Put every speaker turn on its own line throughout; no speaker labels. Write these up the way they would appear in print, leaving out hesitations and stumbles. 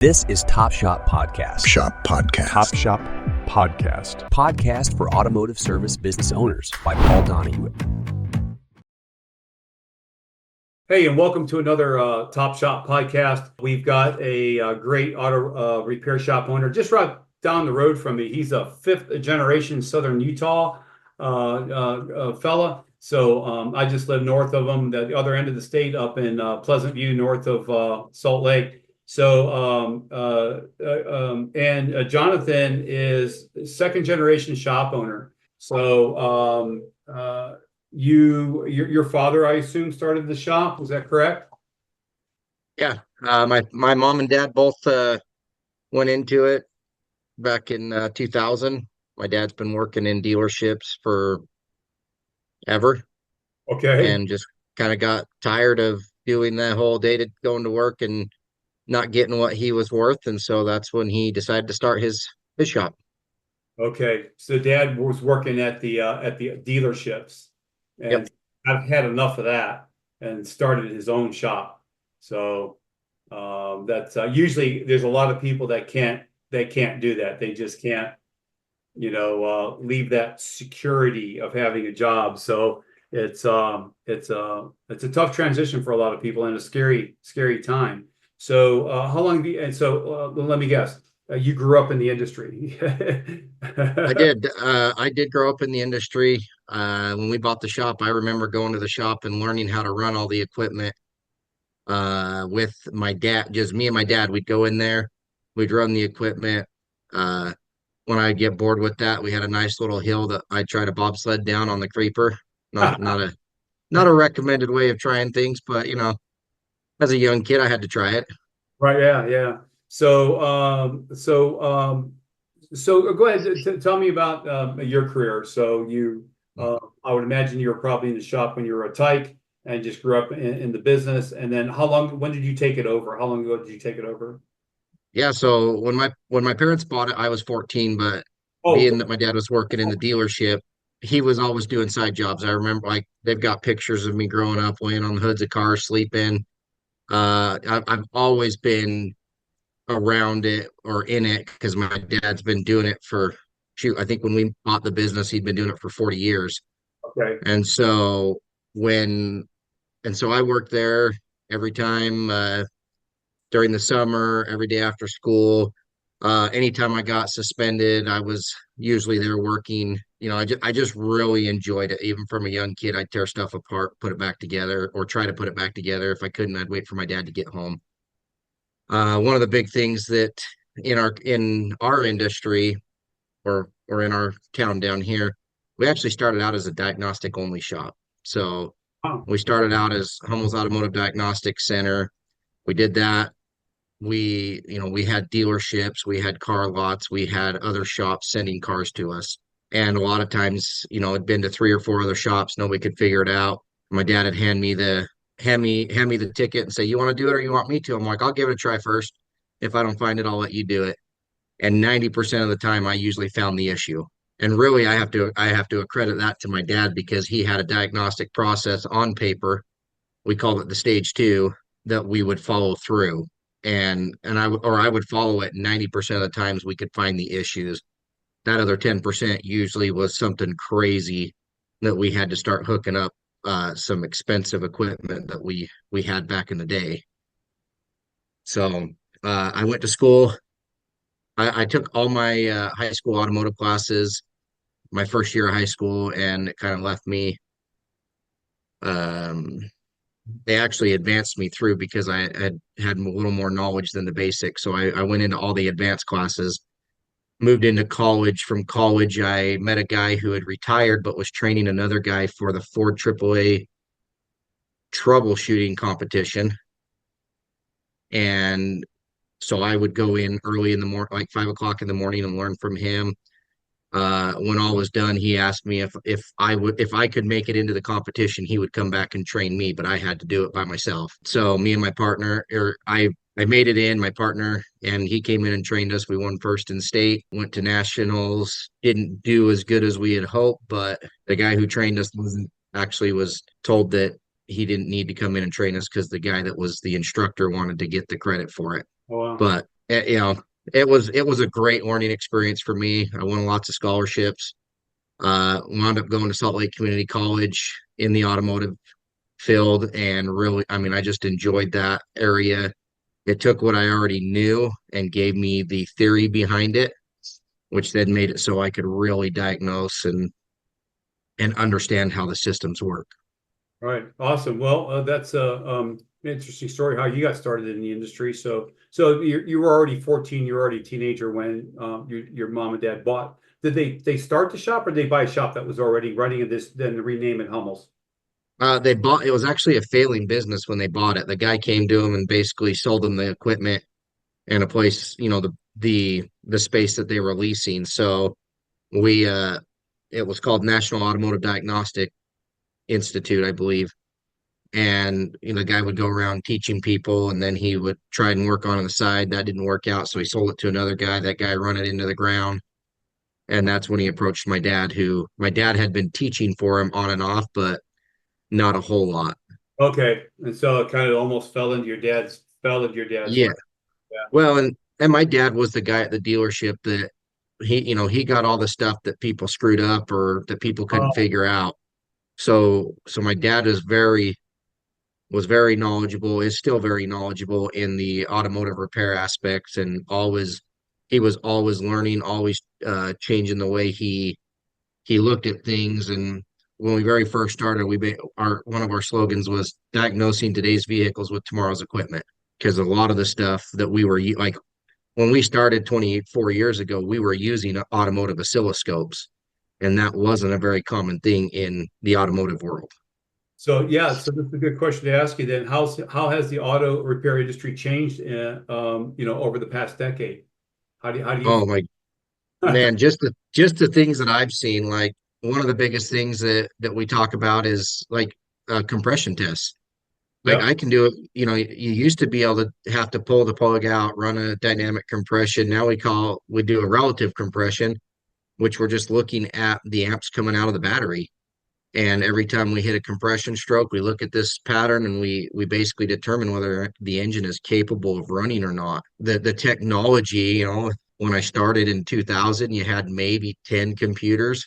This is Top Shop Podcast.
Shop Podcast.
Top Shop Podcast.
Podcast for automotive service business owners by Paul Donahue.
Hey, and welcome to another Top Shop Podcast. We've got a great auto repair shop owner just right down the road from me. He's a fifth generation Southern Utah fella. So I just live north of him, the other end of the state, up in Pleasant View, north of Salt Lake. So, Jonathan is second generation shop owner. So, your father, I assume, started the shop. Is that correct?
Yeah. My mom and dad both went into it back in 2000. My dad's been working in dealerships for ever.
Okay.
And just kind of got tired of doing that whole day to going to work and not getting what he was worth, and so that's when he decided to start his shop.
Okay, so Dad was working at the dealerships, and
Yep.
I've had enough of that, and started his own shop. So that's usually there's a lot of people that can't do that. They just can't, leave that security of having a job. So it's a tough transition for a lot of people and a scary time. So how long let me guess, you grew up in the industry.
I did. I did grow up in the industry. When we bought the shop, I remember going to the shop and learning how to run all the equipment with my dad. Just me and my dad, we'd go in there, we'd run the equipment. When I get bored with that, we had a nice little hill that I'd try to bobsled down on the creeper. Not a recommended way of trying things, but as a young kid, I had to try it.
Right. Yeah. So go ahead. Tell me about your career. So I would imagine you were probably in the shop when you were a tyke and just grew up in the business. And then when did you take it over? How long ago did you take it over?
Yeah. So when my parents bought it, I was 14, but being that my dad was working in the dealership, he was always doing side jobs. I remember they've got pictures of me growing up laying on the hoods of cars, sleeping. I've always been around it or in it because my dad's been doing it for, I think when we bought the business, he'd been doing it for 40 years.
Okay.
And so I worked there every time during the summer, every day after school. Anytime I got suspended, I was usually there working. I just really enjoyed it. Even from a young kid, I'd tear stuff apart, put it back together, or try to put it back together. If I couldn't, I'd wait for my dad to get home. One of the big things that in our industry or in our town down here, we actually started out as a diagnostic only shop. So we started out as Hummels Automotive Diagnostic Center. We did that. We had dealerships, we had car lots, we had other shops sending cars to us. And a lot of times, it'd been to 3 or 4 other shops, nobody could figure it out. My dad would hand me the ticket and say, "You want to do it or you want me to?" I'm like, "I'll give it a try first. If I don't find it, I'll let you do it." And 90% of the time I usually found the issue. And really I have to accredit that to my dad because he had a diagnostic process on paper. We called it the stage 2 that we would follow through. And I would follow it 90% of the times we could find the issues. That other 10% usually was something crazy that we had to start hooking up some expensive equipment that we had back in the day. So I went to school. I took all my high school automotive classes my first year of high school, and it kind of left me they actually advanced me through because I had a little more knowledge than the basics. So I went into all the advanced classes, moved into college. From college, I met a guy who had retired but was training another guy for the Ford AAA troubleshooting competition. And so I would go in early in the morning, like 5 o'clock in the morning, and learn from him. When all was done, he asked me if I could make it into the competition, he would come back and train me, but I had to do it by myself. So me and my partner, I made it in, my partner, and he came in and trained us. We won first in state, went to nationals, didn't do as good as we had hoped, but the guy who trained us was told that he didn't need to come in and train us because the guy that was the instructor wanted to get the credit for it.
Oh, wow.
But You know, it was a great learning experience for me. I won lots of scholarships. Wound up going to Salt Lake Community College in the automotive field, and really, I mean, I just enjoyed that area. It took what I already knew and gave me the theory behind it, which then made it so I could really diagnose and understand how the systems work.
All right, awesome. Well, that's a interesting story how you got started in the industry. So you were already 14, you were already a teenager when your mom and dad bought. Did they start the shop or did they buy a shop that was already running and this then rename it Hummels?
They bought it was actually a failing business when they bought it. The guy came to them and basically sold them the equipment and a place, the space that they were leasing. So we it was called National Automotive Diagnostic Institute, I believe. And the guy would go around teaching people, and then he would try and work on the side. That didn't work out, so he sold it to another guy. That guy run it into the ground. And that's when he approached my dad, who my dad had been teaching for him on and off, but not a whole lot.
Okay, and so it kind of almost fell into your dad's
Yeah.
lap. Yeah.
Well, and my dad was the guy at the dealership that he got all the stuff that people screwed up or that people couldn't
Oh,
figure out. So my dad was very knowledgeable, is still very knowledgeable in the automotive repair aspects, and he was always learning, always changing the way he looked at things. And when we very first started, our one of our slogans was diagnosing today's vehicles with tomorrow's equipment. Because a lot of the stuff that like when we started 24 years ago, we were using automotive oscilloscopes, and that wasn't a very common thing in the automotive world.
so yeah, so this is a good question to ask you then. How has the auto repair industry changed over the past decade? How do you
Oh my man, just the things that I've seen, like one of the biggest things that we talk about is like compression tests. Like
Yep.
I can do it, you used to be able to have to pull the plug out, run a dynamic compression. Now we do a relative compression, which we're just looking at the amps coming out of the battery. And every time we hit a compression stroke, we look at this pattern and we basically determine whether the engine is capable of running or not. The technology, when I started in 2000, you had maybe 10 computers.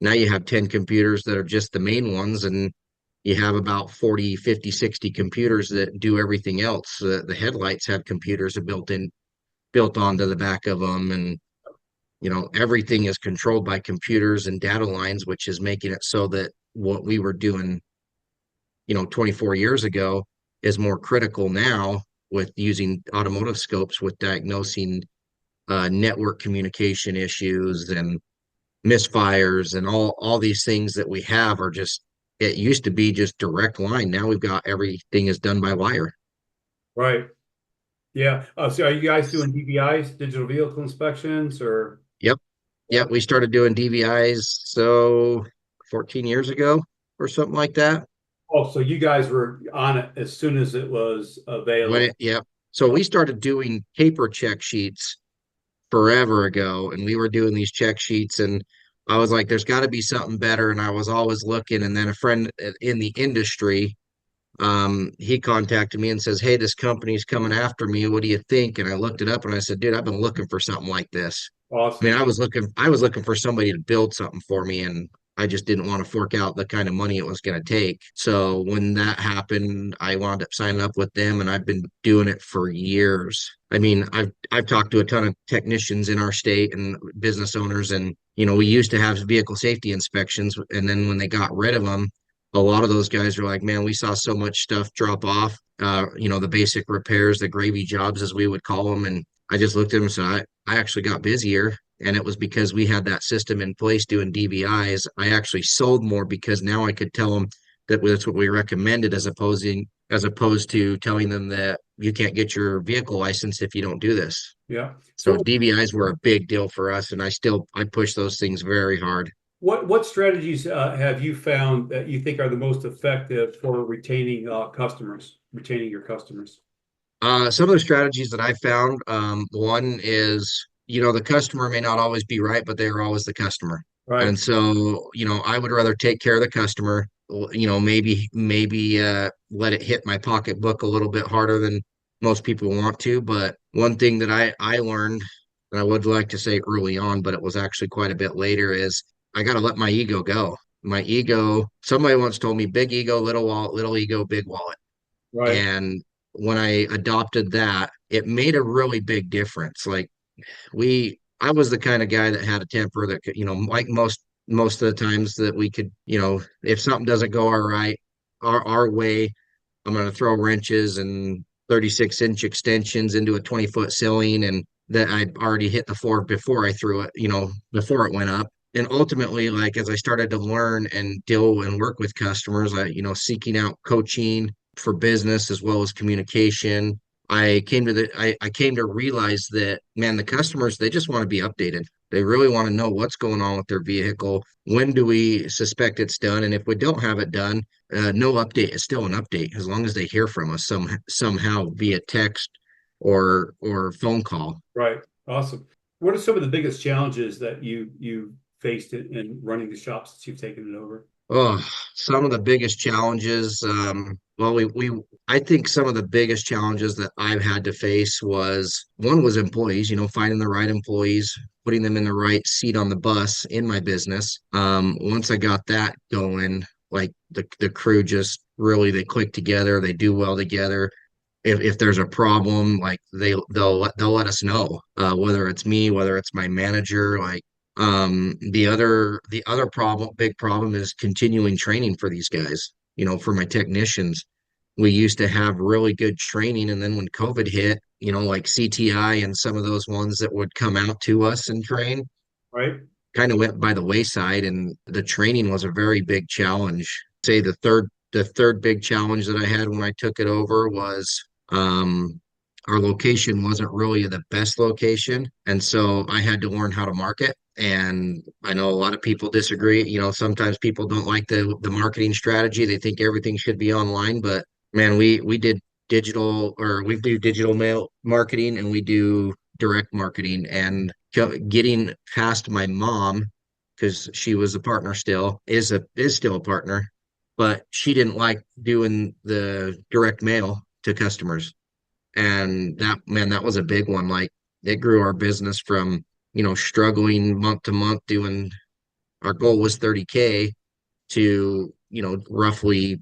Now you have 10 computers that are just the main ones, and you have about 40, 50, 60 computers that do everything else. The headlights have computers built onto the back of them, and everything is controlled by computers and data lines, which is making it so that what we were doing 24 years ago is more critical now with using automotive scopes with diagnosing network communication issues and misfires, and all these things that we have are just, it used to be just direct line. Now we've got everything is done by wire.
Right. Yeah. So are you guys doing DVIs, digital vehicle inspections, or?
Yep.
Yeah.
Yep. We started doing DVIs so 14 years ago or something like that.
Oh, so you guys were on it as soon as it was available.
Yep. So we started doing paper check sheets forever ago, and we were doing these check sheets, and I was like, there's got to be something better. And I was always looking. And then a friend in the industry, he contacted me and says, hey, this company's coming after me. What do you think? And I looked it up and I said, dude, I've been looking for something like this. I mean,
Awesome.
I was looking for somebody to build something for me, and I just didn't want to fork out the kind of money it was going to take. So when that happened, I wound up signing up with them, and I've been doing it for years. I mean, I've talked to a ton of technicians in our state and business owners, and we used to have vehicle safety inspections, and then when they got rid of them, a lot of those guys were like, man, we saw so much stuff drop off. The basic repairs, the gravy jobs, as we would call them, and I just looked at them and said, I actually got busier. And it was because we had that system in place doing DVIs. I actually sold more because now I could tell them that that's what we recommended, as opposed to telling them that you can't get your vehicle license if you don't do this.
Yeah.
So
So
DVIs were a big deal for us, and I push those things very hard.
what strategies have you found that you think are the most effective for retaining your customers?
Some of the strategies that I found, one is, the customer may not always be right, but they are always the customer.
Right.
And so, I would rather take care of the customer, maybe let it hit my pocketbook a little bit harder most people want to. But one thing that I learned, and I would like to say early on, but it was actually quite a bit later, is I got to let my ego go. My ego, somebody once told me, big ego, little wallet, little ego, big wallet.
Right.
And when I adopted that, it made a really big difference. Like I was the kind of guy that had a temper that could, like most of the times that we could, if something doesn't go our way, I'm going to throw wrenches and 36-inch extensions into a 20-foot ceiling, and that I'd already hit the floor before I threw it, before it went up. And ultimately, like as I started to learn and deal and work with customers, seeking out coaching for business as well as communication, I came to realize that, man, the customers, they just want to be updated. They really want to know what's going on with their vehicle. When do we suspect it's done? And if we don't have it done, no update is still an update as long as they hear from us somehow via text or phone call.
Right. Awesome. What are some of the biggest challenges that you faced in running the shop since you've taken it over?
Oh, some of the biggest challenges, well, I think some of the biggest challenges that I've had to face was employees, finding the right employees, putting them in the right seat on the bus in my business. Once I got that going, like the crew just really, they click together, they do well together. If there's a problem, like they'll let us know, whether it's me, whether it's my manager, like the other big problem is continuing training for these guys, for my technicians. We used to have really good training, and then when COVID hit, like CTI and some of those ones that would come out to us and train
Right.
kind of went by the wayside, and the training was a very big challenge. Say the third big challenge that I had when I took it over was our location wasn't really the best location, and so I had to learn how to market. And I know a lot of people disagree. Sometimes people don't like the marketing strategy. They think everything should be online, but man, we did we do digital mail marketing and we do direct marketing, and getting past my mom, because she was a partner still, is still a partner, but she didn't like doing the direct mail to customers. And that, man, that was a big one. Like it grew our business from, struggling month to month doing, our goal was 30K to, roughly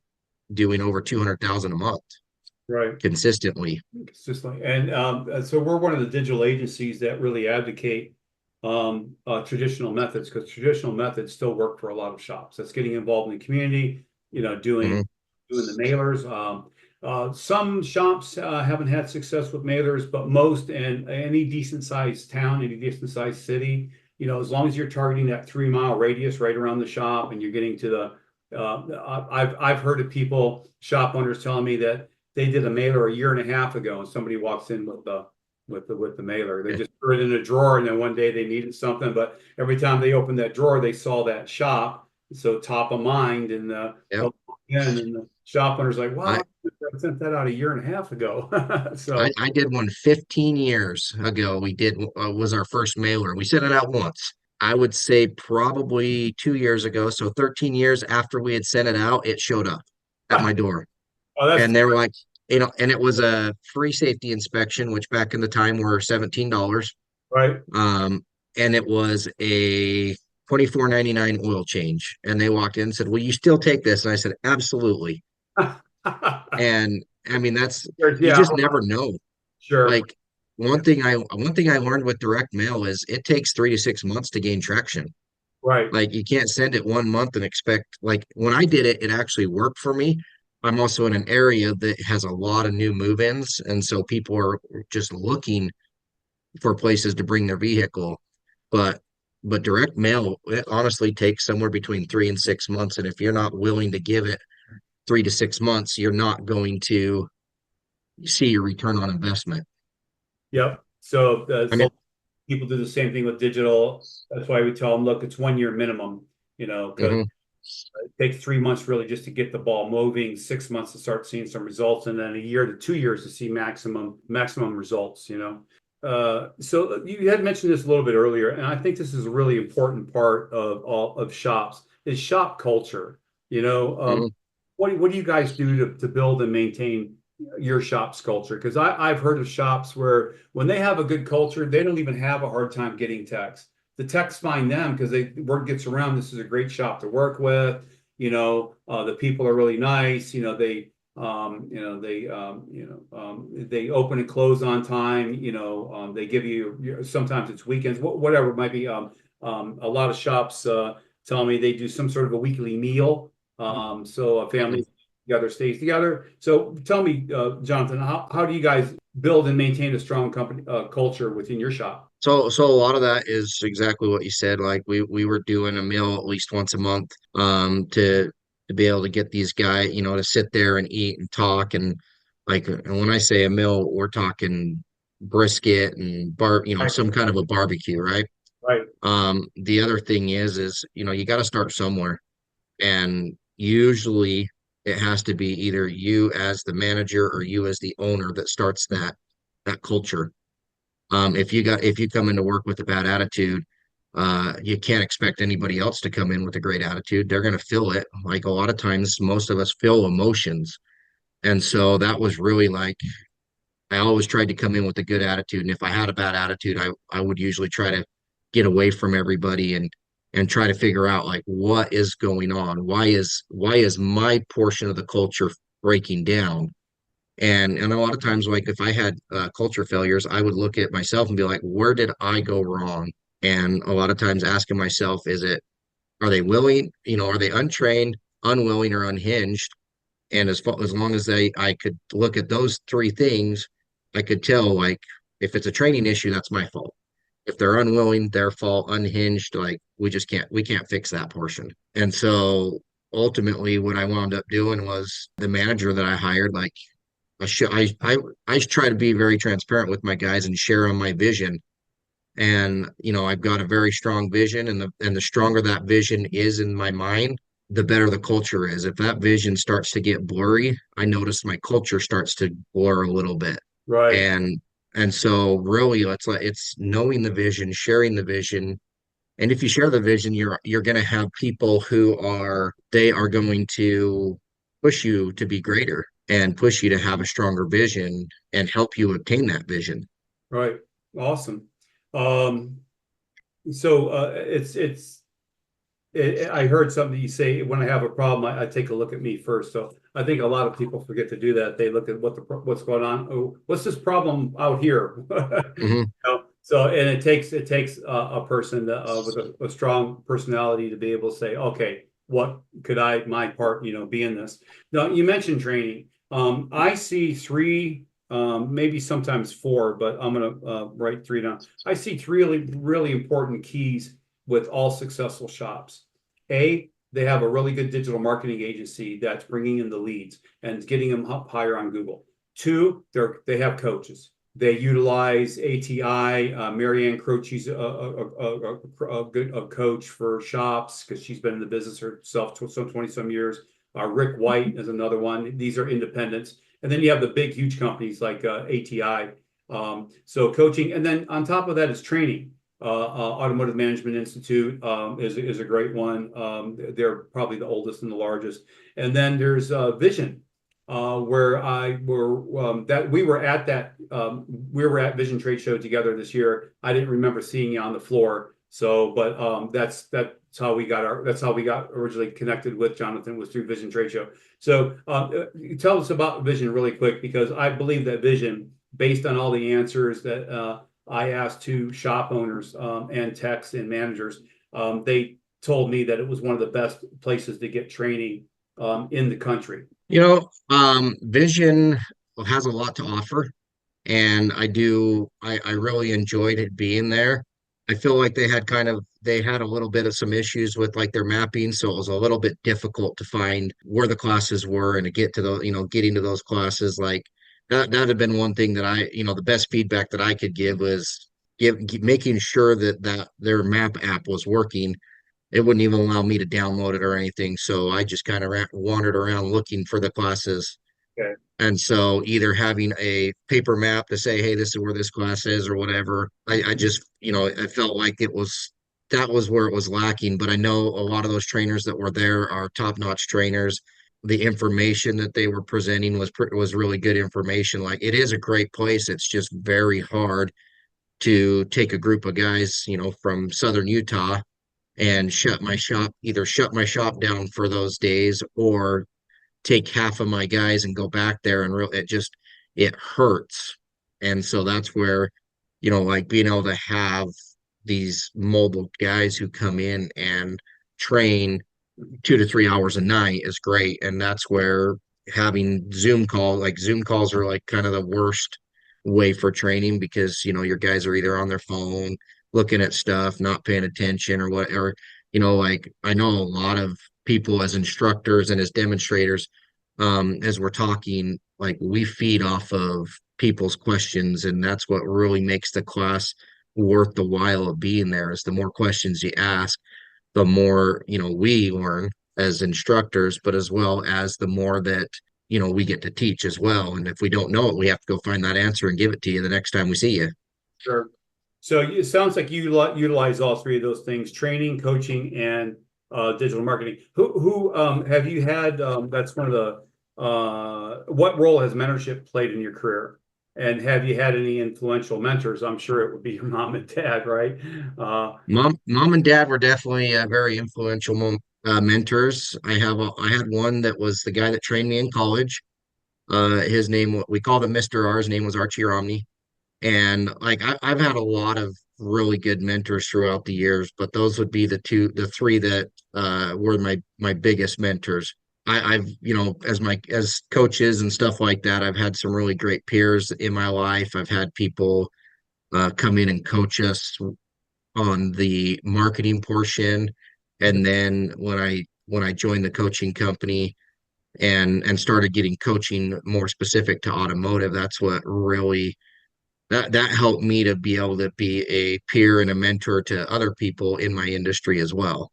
doing over 200,000 a month
Right.
consistently.
Consistently. And so we're one of the digital agencies that really advocate traditional methods, because traditional methods still work for a lot of shops. That's getting involved in the community,
Mhm.
doing the mailers. Some shops haven't had success with mailers, but most, in any decent sized town, any decent sized city, as long as you're targeting that 3 mile radius right around the shop and you're getting to I've heard of people, shop owners telling me that they did a mailer a year and a half ago, and somebody walks in with the mailer. They just threw it in a drawer, and then one day they needed something. But every time they opened that drawer, they saw that shop, so top of mind, and
Yep.
and the shop owner's like,
I,
"Wow, I sent that out a year and a half ago."
I,
So
I did one 15 years ago. Was our first mailer. We sent it out once. I would say probably 2 years ago. So 13 years after we had sent it out, it showed up at my door.
oh, that's
And they were like, and it was a free safety inspection, which back in the time were $17.
right.
Um, and it was a 24.99 oil change. And they walked in and said, "Will you still take this?" And I said, "Absolutely." And I mean, you
Yeah,
just never know.
sure.
Like one thing I learned with direct mail is it takes 3 to 6 months to gain traction.
Right.
Like you can't send it one month and expect, like when I did it, it actually worked for me. I'm also in an area that has a lot of new move-ins, and so people are just looking for places to bring their vehicle. But direct mail, it honestly takes somewhere between 3 and 6 months. And if you're not willing to give it 3 to 6 months, you're not going to see your return on investment.
Yep. So,
I mean,
people do the same thing with digital. That's why we tell them, look, it's 1 year minimum, because
mhm.
it takes 3 months really just to get the ball moving, 6 months to start seeing some results, and then a year to 2 years to see maximum results. So you had mentioned this a little bit earlier, and I think this is a really important part of all of shops is shop culture.
Mhm.
What do you guys do to build and maintain your shop's culture? Because I've heard of shops where when they have a good culture, they don't even have a hard time getting techs. The techs find them because word gets around. This is a great shop to work with. The people are really nice. They open and close on time. They give you, sometimes it's weekends, whatever it might be. A lot of shops tell me they do some sort of a weekly meal. So a family together stays together. So tell me, Jonathan, how do you guys build and maintain a strong company culture within your shop?
So a lot of that is exactly what you said. Like we were doing a meal at least once a month, to be able to get these guys, to sit there and eat and talk. And when I say a meal, we're talking brisket and
Right,
some kind of a barbecue, right?
right,
The other thing is, you got to start somewhere. And usually it has to be either you as the manager or you as the owner that starts that culture. If you come into work with a bad attitude, you can't expect anybody else to come in with a great attitude. They're going to feel it. Like a lot of times, most of us feel emotions. And so that was really like I always tried to come in with a good attitude. And if I had a bad attitude, I would usually try to get away from everybody and try to figure out like what is going on? Why is my portion of the culture breaking down? And a lot of times, like if I had culture failures, I would look at myself and be like, where did I go wrong? And a lot of times asking myself, are they willing, are they untrained, unwilling, or unhinged? And as long as I could look at those three things, I could tell like if it's a training issue, that's my fault. If they're unwilling, their fault, unhinged, like we can't fix that portion. And so ultimately what I wound up doing was the manager that I hired, like I try to be very transparent with my guys and share on my vision. And I've got a very strong vision, and the stronger that vision is in my mind, the better the culture is. If that vision starts to get blurry, I notice my culture starts to blur a little bit.
right,
And and so really it's knowing the vision, sharing the vision. And if you share the vision, you're going to have people they are going to push you to be greater and push you to have a stronger vision and help you obtain that vision.
right. Awesome. Um, so I heard something you say, when I have a problem, I take a look at me first. So I think a lot of people forget to do that. They look at what's going on. Oh, what's this problem out here?
Hmm.
So and it takes a person with a strong personality to be able to say, okay, what could my part, be in this? Now you mentioned training. I see three, maybe sometimes four, but I'm gonna write three down. I see three really, really important keys with all successful shops. They have a really good digital marketing agency that's bringing in the leads and getting them up higher on Google. Two, they have coaches. They utilize ATI. Marianne Croce's a good coach for shops because she's been in the business herself some 20 some years. Rick White is another one. These are independents. And then you have the big, huge companies like ATI. So coaching. And then on top of that is training. Automotive Management Institute is a great one. They're probably the oldest and the largest. And then there's Vision, where we were at Vision Trade Show together this year. I didn't remember seeing you on the floor. So, but that's how we got originally connected with Jonathan, was through Vision Trade Show. So tell us about Vision really quick, because I believe that Vision, based on all the answers that I asked to shop owners and techs and managers, they told me that it was one of the best places to get training in the country.
Vision has a lot to offer, and I really enjoyed it being there. I feel like they had a little bit of some issues with like their mapping, so it was a little bit difficult to find where the classes were and to get to getting to those classes. Like that had been one thing that the best feedback that I could give was making sure that their map app was working. It wouldn't even allow me to download it or anything. So I just kind of wandered around looking for the classes.
Okay.
And so either having a paper map to say, hey, this is where this class is or whatever, I just, I felt like that was where it was lacking. But I know a lot of those trainers that were there are top-notch trainers. the information that they were presenting was really good information. Like it is a great place. It's just very hard to take a group of guys, from Southern Utah and either shut my shop down for those days or take half of my guys and go back there and it hurts. And so that's where, like being able to have these mobile guys who come in and train 2 to 3 hours a night is great. And that's where having Zoom calls are like kind of the worst way for training because, your guys are either on their phone, looking at stuff, not paying attention or whatever. Like I know a lot of people as instructors and as demonstrators, as we're talking, like we feed off of people's questions, and that's what really makes the class worth the while of being there is the more questions you ask, the more, we learn as instructors, but as well as the more that, we get to teach as well. And if we don't know it, we have to go find that answer and give it to you the next time we see you.
Sure. So it sounds like you utilize all three of those things: training, coaching, and digital marketing. Who have you had? That's one of the. What role has mentorship played in your career? And have you had any influential mentors? I'm sure it would be your mom and dad, right?
Mom and dad were definitely very influential mentors. I had one that was the guy that trained me in college. His name, we called him Mr. R. His name was Archie Romney. And like I've had a lot of really good mentors throughout the years, but those would be the three that were my biggest mentors. I've, as coaches and stuff like that, I've had some really great peers in my life. I've had people come in and coach us on the marketing portion. And then when I joined the coaching company and started getting coaching more specific to automotive, that's what really that helped me to be able to be a peer and a mentor to other people in my industry as well.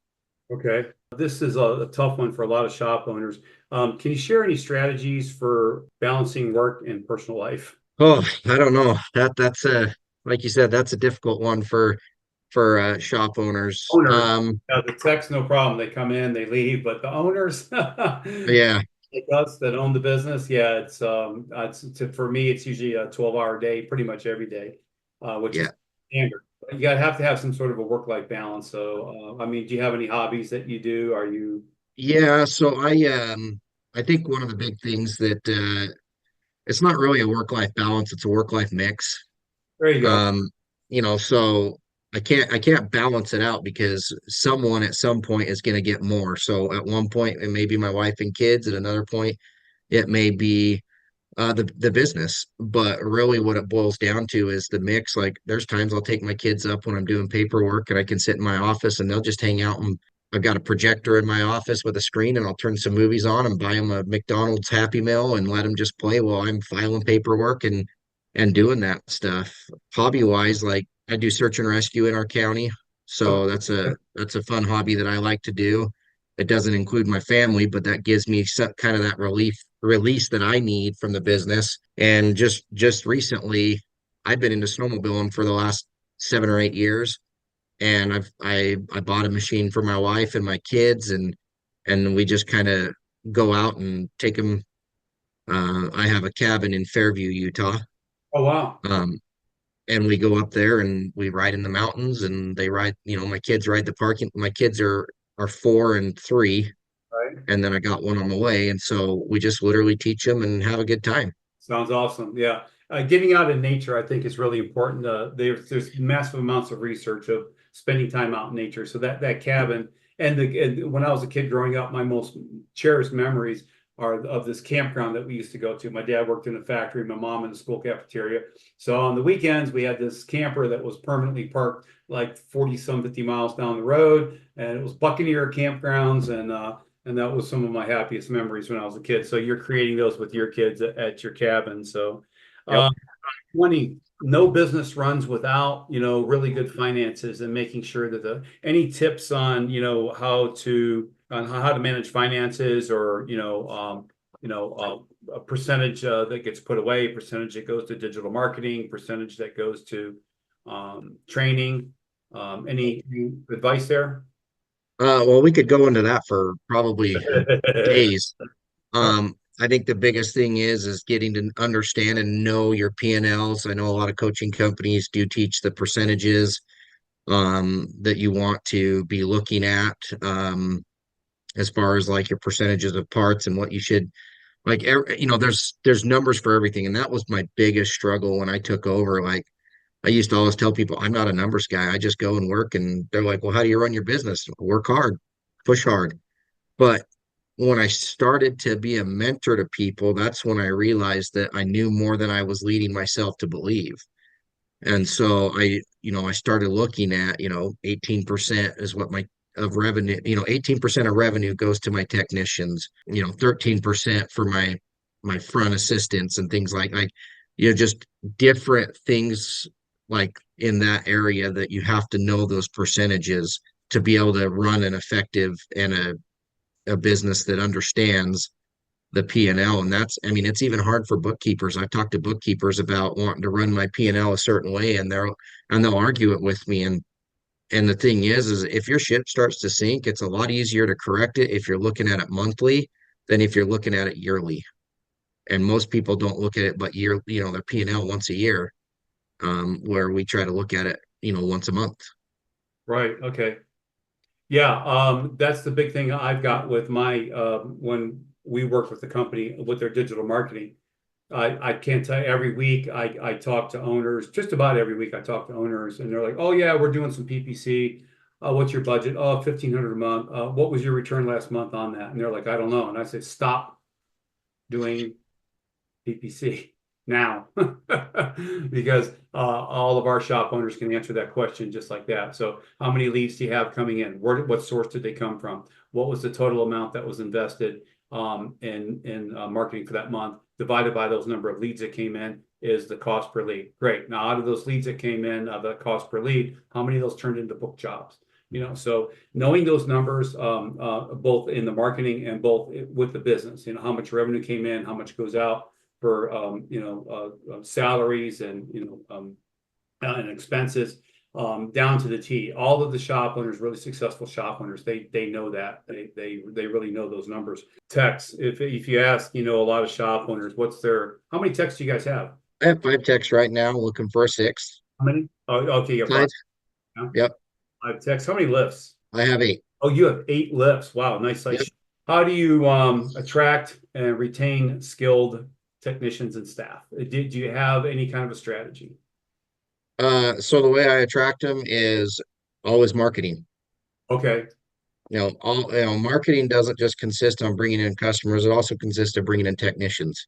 Okay. This is a tough one for a lot of shop owners. Can you share any strategies for balancing work and personal life?
Oh, I don't know. That's a like you said, that's a difficult one for shop owners.
Owners, the techs, no problem. They come in, they leave, but the owners,
Yeah,
like us that own the business, yeah, for me, it's usually a 12-hour day, pretty much every day, which is
yeah.
standard. But you gotta have to have some sort of a work-life balance. So, I mean, do you have any hobbies that you do? Are you
Yeah, so I think one of the big things that it's not really a work-life balance, it's a work-life mix.
there you go.
Um, so I can't balance it out because someone at some point is going to get more. So at one point it may be my wife and kids, at another point it may be the business. But really what it boils down to is the mix. Like there's times I'll take my kids up when I'm doing paperwork and I can sit in my office and they'll just hang out, and I've got a projector in my office with a screen and I'll turn some movies on and buy them a McDonald's Happy Meal and let them just play while I'm filing paperwork and doing that stuff. Hobby wise, like I do search and rescue in our county.
Okay.
So that's a fun hobby that I like to do. It doesn't include my family, but that gives me some kind of that release that I need from the business. And just recently, I've been into snowmobiling for the last 7 or 8 years, and I bought a machine for my wife and my kids, and we just kind of go out and take them. I have a cabin in Fairview, Utah.
Oh, wow.
Um, and we go up there and we ride in the mountains, and they ride, my kids ride the parking. My kids are 4 and 3,
Right.
and then I got one on the way. And so we just literally teach them and have a good time.
Sounds awesome. Yeah. Getting out in nature, I think, is really important. There's massive amounts of research of spending time out in nature. So that cabin and when I was a kid growing up, my most cherished memories are of this campground that we used to go to. My dad worked in a factory, my mom in the school cafeteria. So on the weekends, we had this camper that was permanently parked like 40 some 50 miles down the road, and it was Buccaneer campgrounds, and that was some of my happiest memories when I was a kid. So you're creating those with your kids at your cabin. So,
Yep.
uh, 20, no business runs without, really good finances, and making sure that any tips on, how to manage finances, or, a percentage that gets put away, percentage that goes to digital marketing, percentage that goes to training. Any advice there?
Well, we could go into that for probably days. I think the biggest thing is getting to understand and know your P&Ls. I know a lot of coaching companies do teach the percentages that you want to be looking at, as far as like your percentages of parts and what you should like. There's numbers for everything, and that was my biggest struggle when I took over. Like I used to always tell people, I'm not a numbers guy. I just go and work, and they're like, "Well, how do you run your business? Work hard, push hard." But when I started to be a mentor to people, that's when I realized that I knew more than I was leading myself to believe. And so I started looking at, 18% is what my of revenue, 18% of revenue goes to my technicians, 13% for my front assistants and things just different things like in that area that you have to know those percentages to be able to run an effective and a business that understands the P&L. And that's, I mean, it's even hard for bookkeepers. I've talked to bookkeepers about wanting to run my P&L a certain way, and they'll argue it with me. And the thing is if your ship starts to sink, it's a lot easier to correct it if you're looking at it monthly than if you're looking at it yearly. And most people don't look at it but their P&L once a year, where we try to look at it, once a month.
Right. Okay. Yeah. That's the big thing I've got with my, when we work with the company with their digital marketing. I can't tell you, every week I talk to owners, just about every week I talk to owners, and they're like, "Oh yeah, we're doing some PPC. What's your budget? Oh, 1,500 a month. What was your return last month on that?" And they're like, "I don't know." And I said, "Stop doing PPC now," because all of our shop owners can answer that question just like that. So, how many leads do you have coming in? What source did they come from? What was the total amount that was invested in marketing for that month? Divided by those number of leads that came in is the cost per lead. Great. Now, out of those leads that came in, the cost per lead, how many of those turned into book jobs? So knowing those numbers, both in the marketing and both with the business, how much revenue came in, how much goes out for salaries and expenses, down to the T. All of the shop owners, really successful shop owners, they know that. They really know those numbers. Techs, if you ask, a lot of shop owners, how many techs do you guys have?
I have 5 techs right now, looking for a sixth.
How many? Oh, okay, you have five.
Five.
Yeah.
Yep.
5 techs. How many lifts?
I have 8.
Oh, you have 8 lifts. Wow, nice
Yep.
size. How do you attract and retain skilled technicians and staff? Do you have any kind of a strategy?
So the way I attract them is always marketing.
Okay.
Marketing doesn't just consist on bringing in customers, it also consists of bringing in technicians.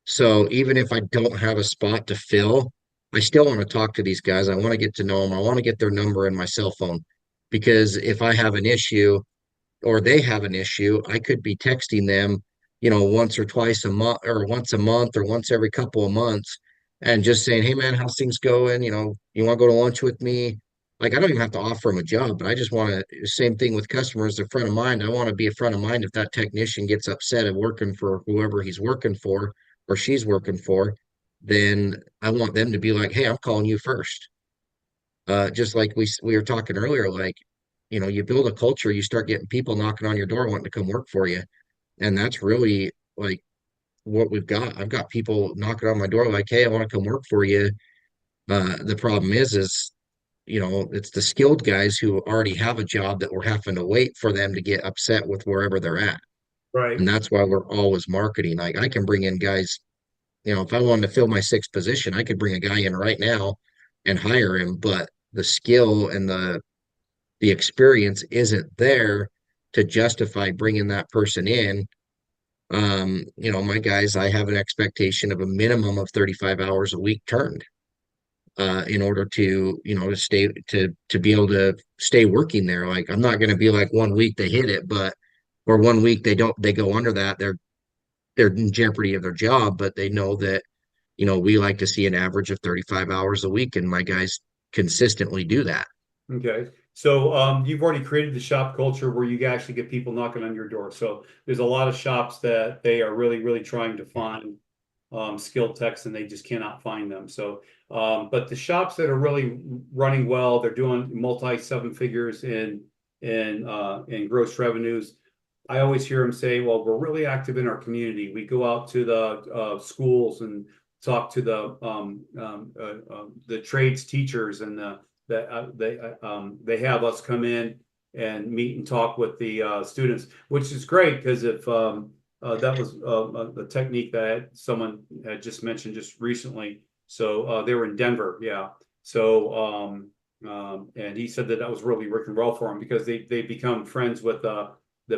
So even if I don't have a spot to fill, I still want to talk to these guys. I want to get to know them. I want to get their number in my cell phone, because if I have an issue or they have an issue, I could be texting them, once or twice a month, or once a month, or once every couple of months, and just saying, "Hey man, how's things going? You want to go to lunch with me?" Like I don't even have to offer them a job, but I just want to, same thing with customers, a friend of mine. I want to be a friend of mine if that technician gets upset at working for whoever he's working for or she's working for, then I want them to be like, "Hey, I'm calling you first." Just like we were talking earlier, like, you build a culture, you start getting people knocking on your door wanting to come work for you. And that's really like what we've got. I've got people knocking on my door like, "Hey, I want to come work for you." The problem is, it's the skilled guys who already have a job that we're having to wait for them to get upset with wherever they're at.
Right.
And that's why we're always marketing. Like I can bring in guys, if I wanted to fill my sixth position, I could bring a guy in right now and hire him, but the skill and the experience isn't there to justify bringing that person in. My guys, I have an expectation of a minimum of 35 hours a week turned, in order to, to stay to be able to stay working there. Like I'm not going to be like one week they hit it, but or one week they go under that, they're in jeopardy of their job, but they know that, we like to see an average of 35 hours a week, and my guys consistently do that.
Okay. So you've already created the shop culture where you actually get people knocking on your door. So there's a lot of shops that they are really, really trying to find skilled techs, and they just cannot find them. So, but the shops that are really running well, they're doing multi 7 figures in gross revenues. I always hear him say, "Well, we're really active in our community. We go out to the schools and talk to the trades teachers, and they have us come in and meet and talk with the students, which is great because if that was the technique that someone had just mentioned just recently. So they were in Denver, yeah. So and he said that that was really working well for him because they become friends with the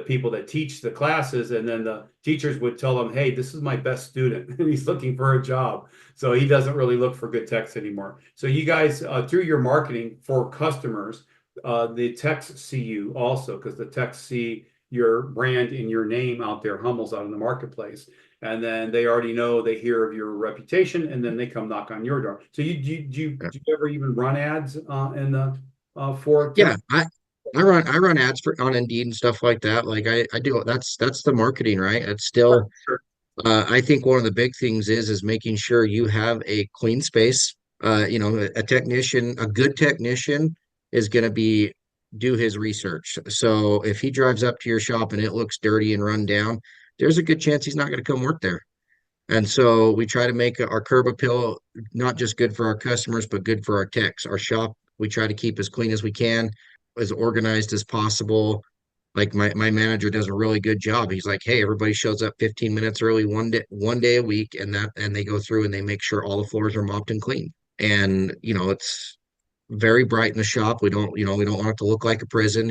people that teach the classes, and then the teachers would tell them, "Hey, this is my best student, and he's looking for a job." So he doesn't really look for good techs anymore. So you guys, through your marketing for customers, the techs see you also because the techs see your brand and your name out there, Hummels, out in the marketplace, and then they already know, they hear of your reputation, and then they come knock on your door. So do you ever even run ads in the for
Yeah,
tech?
I run ads for on Indeed and stuff like that. Like I do that's the marketing, right? It's still
Sure.
I think one of the big things is making sure you have a clean space. A technician, a good technician is going to be do his research. So if he drives up to your shop and it looks dirty and run down, there's a good chance he's not going to come work there. And so we try to make our curb appeal not just good for our customers, but good for our techs. Our shop, we try to keep as clean as we can, as organized as possible. Like my manager does a really good job. He's like, hey, everybody shows up 15 minutes early one day a week, and they go through and they make sure all the floors are mopped and clean. And it's very bright in the shop. We don't want it to look like a prison,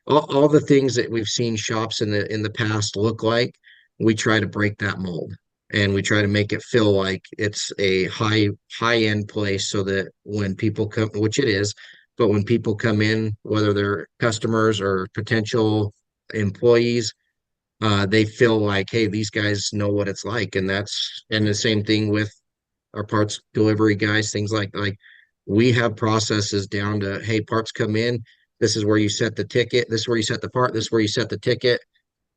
all the things that we've seen shops in the past look like, we try to break that mold and we try to make it feel like it's a high end place so that when people come, which it is, but when people come in, whether they're customers or potential employees, they feel like, hey, these guys know what it's like. And the same thing with our parts delivery guys, things like we have processes down to, hey, parts come in, this is where you set the ticket, this is where you set the part, this is where you set the ticket.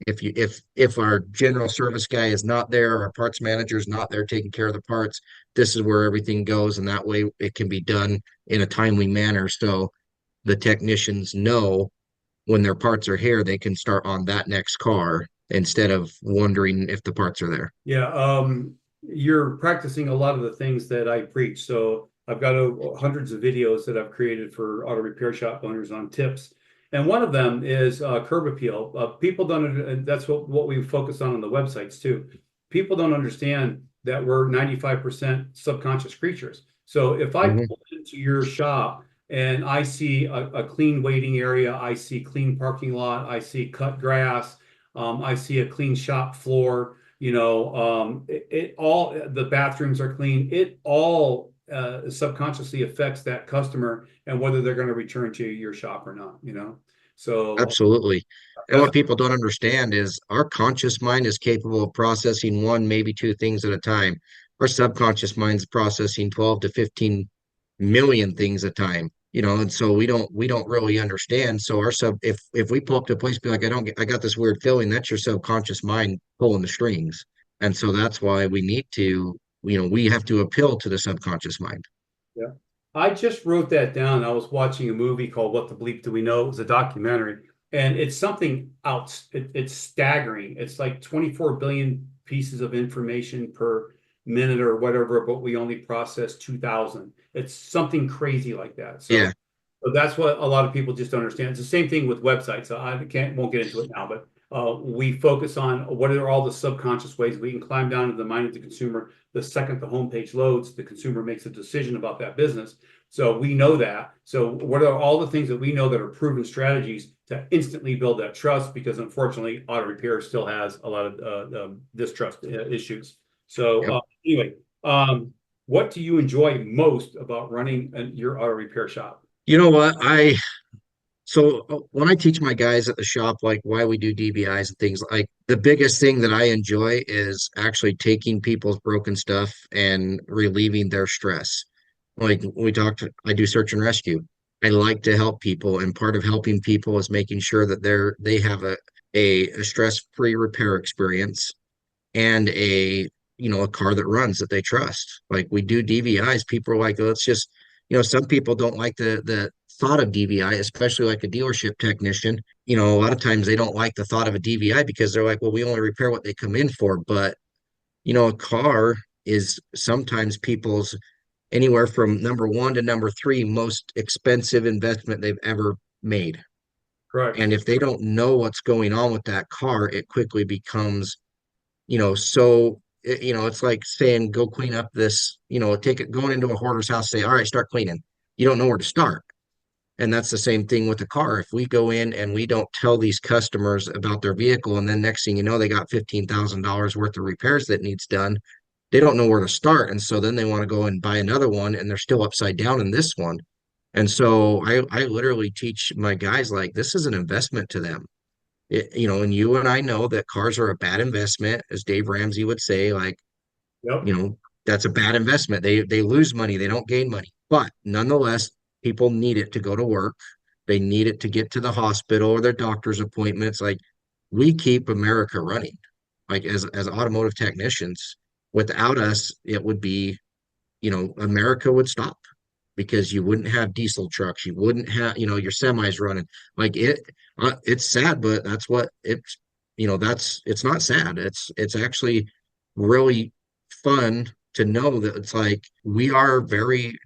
If our general service guy is not there, our parts manager is not there taking care of the parts, this is where everything goes, and that way it can be done in a timely manner. So the technicians know when their parts are here, they can start on that next car instead of wondering if the parts are there.
Yeah, you're practicing a lot of the things that I preach. So I've got hundreds of videos that I've created for auto repair shop owners on tips. And one of them is curb appeal. People don't, and that's what we focus on the websites too. People don't understand that we're 95% subconscious creatures. So if I
Mhm.
pull into your shop and I see a clean waiting area, I see clean parking lot, I see cut grass, I see a clean shop floor, it all, the bathrooms are clean, it all subconsciously affects that customer and whether they're going to return to your shop or not. So
Absolutely. And
that's
what people don't understand is our conscious mind is capable of processing one, maybe two things at a time. Our subconscious mind's processing 12 to 15 million things a time. And so we don't really understand. So if we pull up to a place, be like, I got this weird feeling, that's your subconscious mind pulling the strings. And so that's why we have to appeal to the subconscious mind.
Yeah. I just wrote that down. I was watching a movie called What the Bleep Do We Know? It was a documentary, and it's something else. It's staggering. It's like 24 billion pieces of information per minute or whatever, but we only process 2,000. It's something crazy like that.
Yeah,
So that's what a lot of people just don't understand. It's the same thing with websites. So I won't get into it now, but we focus on what are all the subconscious ways we can climb down into the mind of the consumer. The second the homepage loads, the consumer makes a decision about that business. So we know that. So what are all the things that we know that are proven strategies to instantly build that trust? Because unfortunately, auto repair still has a lot of distrust issues. So
yep.
anyway, what do you enjoy most about running your auto repair shop?
You know what? When I teach my guys at the shop, like why we do DBIs and things, like the biggest thing that I enjoy is actually taking people's broken stuff and relieving their stress. Like we talked, I do search and rescue. I like to help people, and part of helping people is making sure that they have a stress-free repair experience and a car that runs that they trust. Like we do DVIs, people are like, let's just, some people don't like the thought of DVI, especially like a dealership technician. A lot of times they don't like the thought of a DVI because they're like, well, we only repair what they come in for. But, a car is sometimes people's anywhere from number one to number three most expensive investment they've ever made.
Correct.
And if they don't know what's going on with that car, it quickly becomes, so it's like saying go clean up this, going into a hoarder's house, say, all right, start cleaning. You don't know where to start. And that's the same thing with the car. If we go in and we don't tell these customers about their vehicle, and then next thing you know, they got $15,000 worth of repairs that needs done, they don't know where to start. And so then they want to go and buy another one, and they're still upside down in this one. And so I literally teach my guys like this is an investment to them. And you and I know that cars are a bad investment, as Dave Ramsey would say, like,
Yep.
you know, that's a bad investment. They lose money, they don't gain money. But nonetheless, people need it to go to work. They need it to get to the hospital or their doctor's appointments. Like we keep America running. Like as automotive technicians, without us, it would be, America would stop because you wouldn't have diesel trucks, you wouldn't have, your semis running. Like it's sad, but that's what it's, that's it's not sad. It's actually really fun to know that it's like we are very,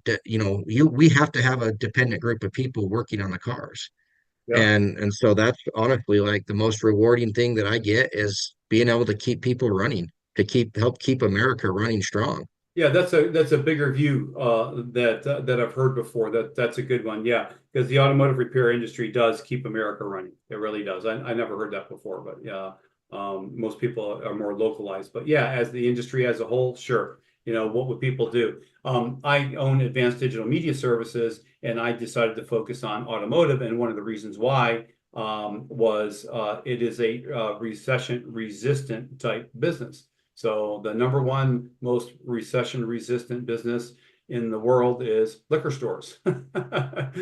we have to have a dependent group of people working on the cars.
Yep.
And so that's honestly like the most rewarding thing that I get is being able to keep people running, to help keep America running strong.
Yeah, that's a bigger view that I've heard before. That's a good one. Yeah, because the automotive repair industry does keep America running. It really does. I never heard that before, but yeah, most people are more localized. But yeah, as the industry as a whole, sure. What would people do? I own Advanced Digital Media Services, and I decided to focus on automotive. And one of the reasons why was it is a recession resistant type business. So the number one most recession resistant business in the world is liquor stores. And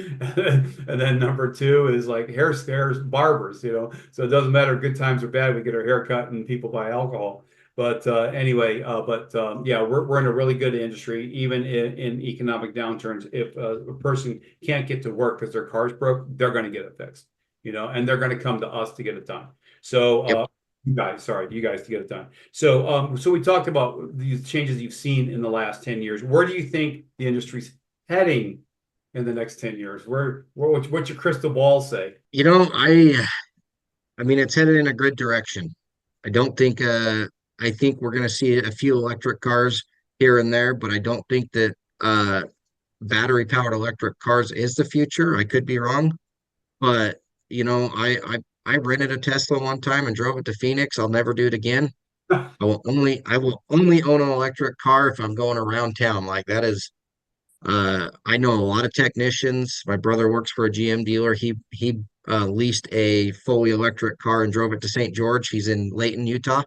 then number two is like hair stairs, barbers, So it doesn't matter good times or bad, we get our hair cut and people buy alcohol. But anyway, yeah, we're in a really good industry, even in economic downturns. If a person can't get to work because their car's broke, they're going to get it fixed, and they're going to come to us to get it done. So
Yep.
you guys to get it done. So we talked about these changes you've seen in the last 10 years. Where do you think the industry's heading in the next 10 years? What's your crystal ball say?
I mean it's headed in a good direction. I don't think I think we're going to see a few electric cars here and there, but I don't think that battery powered electric cars is the future. I could be wrong, but I rented a Tesla one time and drove it to Phoenix. I'll never do it again. I will only own an electric car if I'm going around town. Like that is I know a lot of technicians. My brother works for a GM dealer. He leased a fully electric car and drove it to St. George. He's in Layton, Utah,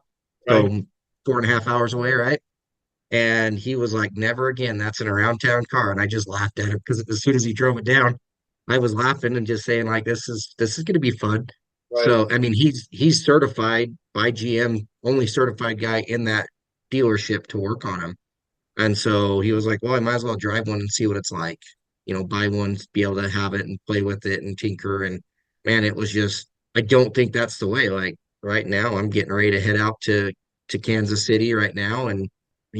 Right,
so 4.5 hours away, right? And he was like, "Never again. That's an around town car." And I just laughed at him because as soon as he drove it down, I was laughing and just saying like, "This is going to be fun."
right.
So I mean, he's certified by GM, only certified guy in that dealership to work on them. And so he was like, well, I might as well drive one and see what it's like. Buy one, be able to have it and play with it and tinker. And man, it was just, I don't think that's the way. Like right now, I'm getting ready to head out to Kansas City right now. And, I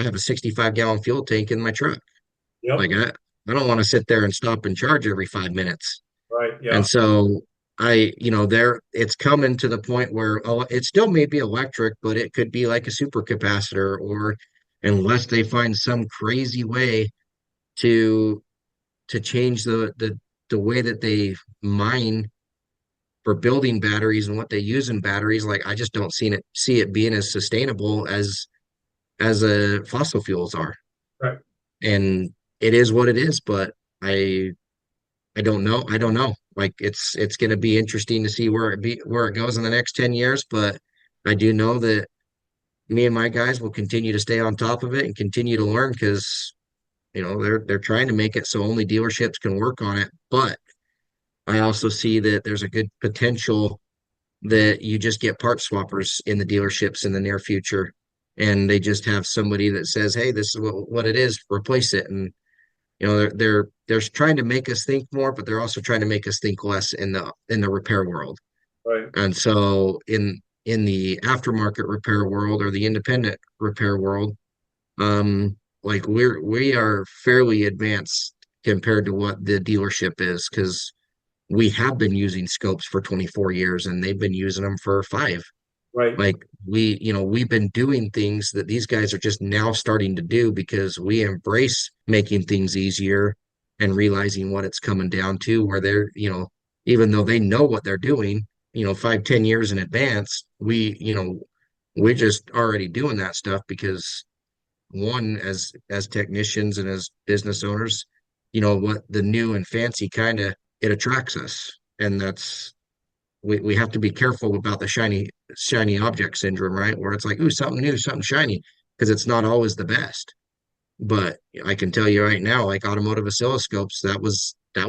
have a 65-gallon fuel tank in my truck.
Yep.
Like I don't want to sit there and stop and charge every 5 minutes.
Right.
And
Yeah.
so it's coming to the point where it still may be electric, but it could be like a supercapacitor, or unless they find some crazy way to change the way that they mine for building batteries and what they use in batteries, like I just don't see it being as sustainable as fossil fuels are.
Right.
And it is what it is, but I I don't know. I don't know. Like it's going to be interesting to see where it goes in the next 10 years, but I do know that me and my guys will continue to stay on top of it and continue to learn because they're trying to make it so only dealerships can work on it. But I also see that there's a good potential that you just get part swappers in the dealerships in the near future, and they just have somebody that says, "Hey, this is what it is. Replace it." they're trying to make us think more, but they're also trying to make us think less in the repair world.
Right.
And so in the aftermarket repair world or the independent repair world, like we are fairly advanced compared to what the dealership is because we have been using scopes for 24 years and they've been using them for 5.
Right.
Like we've been doing things that these guys are just now starting to do because we embrace making things easier and realizing what it's coming down to where even though they know what they're doing, 5, 10 years in advance, we're just already doing that stuff because one, as technicians and as business owners, what the new and fancy kind of it attracts us. And we have to be careful about the shiny object syndrome, right? Where it's like, ooh, something new, something shiny, because it's not always the best. But I can tell you right now, like automotive oscilloscopes, that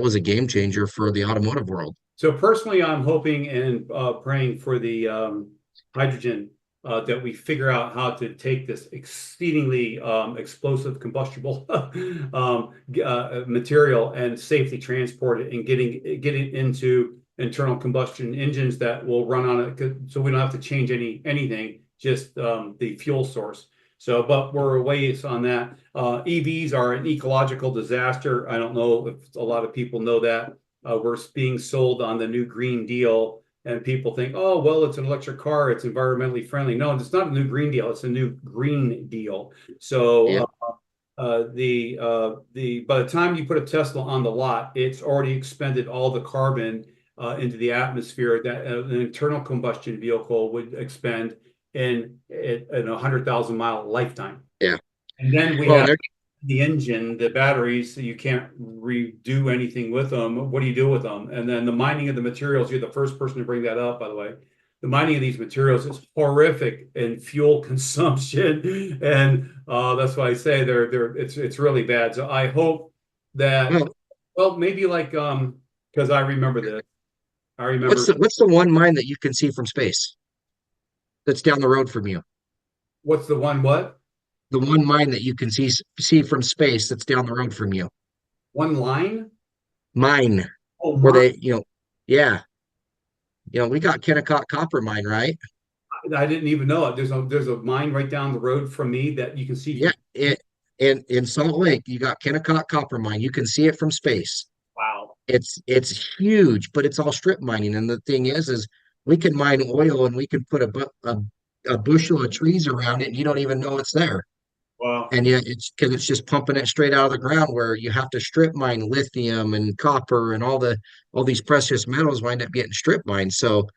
was a game changer for the automotive world.
So personally, I'm hoping and praying for the hydrogen that we figure out how to take this exceedingly explosive combustible material and safely transport it and get it into internal combustion engines that will run on it, so we don't have to change anything, just the fuel source. So, but we're a ways on that. EVs are an ecological disaster. I don't know if a lot of people know that. We're being sold on the new Green Deal, and people think, oh, well, it's an electric car, it's environmentally friendly. No, it's not a new Green Deal, it's a new Green Deal. So
Yeah.
the by the time you put a Tesla on the lot, it's already expended all the carbon into the atmosphere that an internal combustion vehicle would expend in a 100,000-mile lifetime.
Yeah.
And then we
Well,
have the engine, the batteries, you can't redo anything with them. What do you do with them? And then the mining of the materials, you're the first person to bring that up, by the way. The mining of these materials is horrific in fuel consumption. And that's why I say it's really bad. So I hope that,
well,
well, maybe like because I remember this. I
what's
remember
the one mine that you can see from space that's down the road from you?
what's the one what?
The one mine that you can see from space that's down the road from you.
One line?
Mine,
Oh,
where
mine.
yeah, we got Kennecott copper mine, right?
I didn't even know it. There's a mine right down the road from me that you can see
Yeah,
from.
in Salt Lake, you got Kennecott copper mine. You can see it from space.
Wow.
It's huge, but it's all strip mining. And the thing is we can mine oil and we can put a bushel of trees around it, and you don't even know it's there.
Wow.
And yet it's because it's just pumping it straight out of the ground where you have to strip mine lithium and copper and all these precious metals wind up getting strip mined. So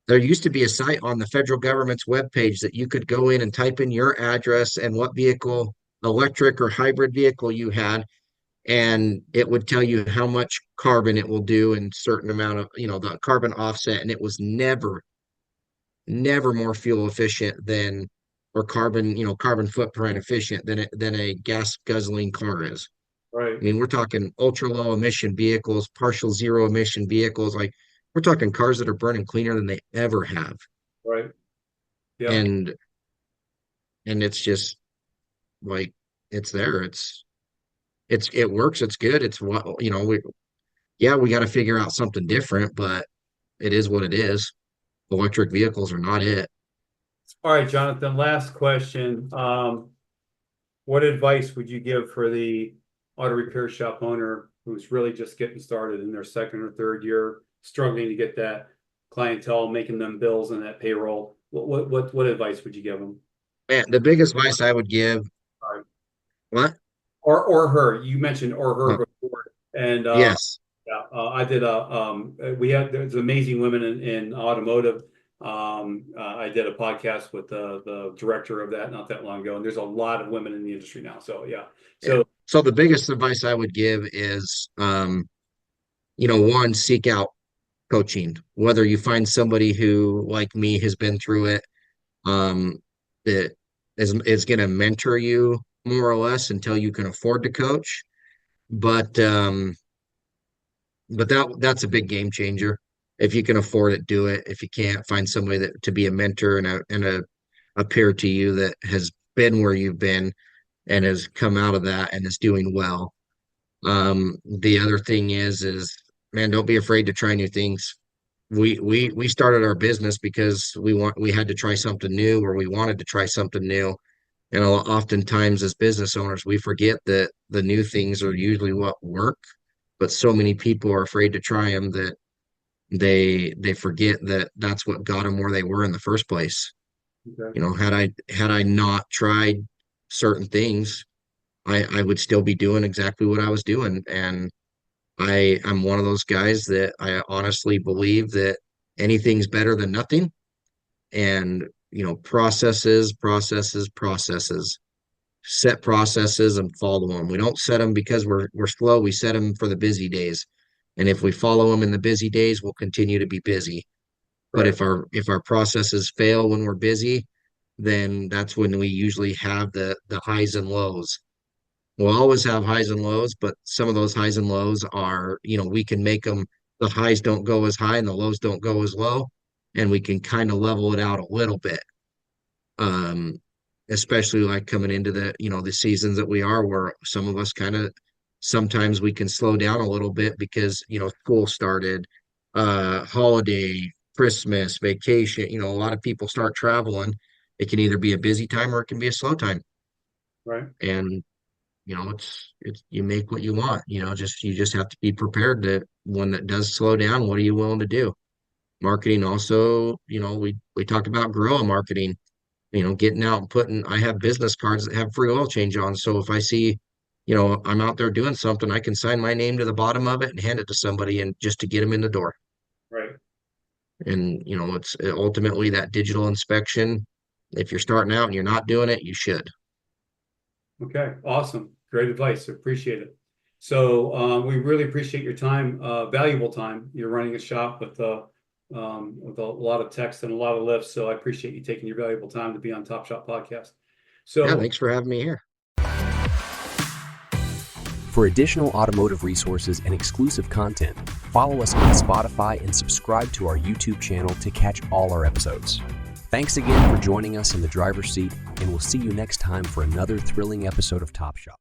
there used to be a site on the federal government's webpage that you could go in and type in your address and what vehicle, electric or hybrid vehicle you had, and it would tell you how much carbon it will do and certain amount of, the carbon offset. And it was never more fuel efficient than or carbon footprint efficient than a gas guzzling car is.
Right.
I mean, we're talking ultra low emission vehicles, partial zero emission vehicles. Like we're talking cars that are burning cleaner than they ever have.
Right. Yep.
And it's just like it's there. It works. It's good. It's what we got to figure out something different, but it is what it is. Electric vehicles are not it.
All right, Jonathan, last question. What advice would you give for the auto repair shop owner who's really just getting started in their second or third year, struggling to get that clientele, making them bills and that payroll? What advice would you give them?
Man, the biggest advice I would give,
All right.
what?
Or her. You mentioned or
Oh,
her before, and
yes.
yeah, I did we had there's amazing women in automotive. I did a podcast with the director of that not that long ago, and there's a lot of women in the industry now. So yeah,
Yeah.
so
So the biggest advice I would give is, one, seek out coaching, whether you find somebody who, like me, has been through it, um, that is going to mentor you more or less until you can afford to coach. But that's a big game changer. If you can afford it, do it. If you can't, find somebody that to be a mentor and a peer to you that has been where you've been and has come out of that and is doing well. The other thing is man, don't be afraid to try new things. We started our business because we had to try something new, or we wanted to try something new. And oftentimes as business owners, we forget that the new things are usually what work, but so many people are afraid to try them that they forget that that's what got them where they were in the first place.
Okay.
You know, had I not tried certain things, I would still be doing exactly what I was doing. And I'm one of those guys that I honestly believe that anything's better than nothing. And, processes, set processes and follow them. We don't set them because we're slow. We set them for the busy days. And if we follow them in the busy days, we'll continue to be busy. But
Right.
if our processes fail when we're busy, then that's when we usually have the highs and lows. We'll always have highs and lows, but some of those highs and lows are, we can make them, the highs don't go as high and the lows don't go as low, and we can kind of level it out a little bit. Um, Especially like coming into the seasons that we are, where some of us kind of sometimes we can slow down a little bit because, school started, holiday, Christmas, vacation, a lot of people start traveling. It can either be a busy time or it can be a slow time.
Right.
And it's you make what you want, you just have to be prepared that when it does slow down, what are you willing to do? Marketing also, we talked about guerrilla marketing, getting out and I have business cards that have free oil change on. So if I see, I'm out there doing something, I can sign my name to the bottom of it and hand it to somebody and just to get them in the door.
Right.
And, it's ultimately that digital inspection. If you're starting out and you're not doing it, you should.
Okay. Awesome. Great advice. Appreciate it. So we really appreciate your time, valuable time. You're running a shop with a lot of text and a lot of lifts. So I appreciate you taking your valuable time to be on Top Shop Podcast.
Yeah,
So
thanks for having me here.
For additional automotive resources and exclusive content, follow us on Spotify and subscribe to our YouTube channel to catch all our episodes. Thanks again for joining us in the driver's seat, and we'll see you next time for another thrilling episode of Top Shop.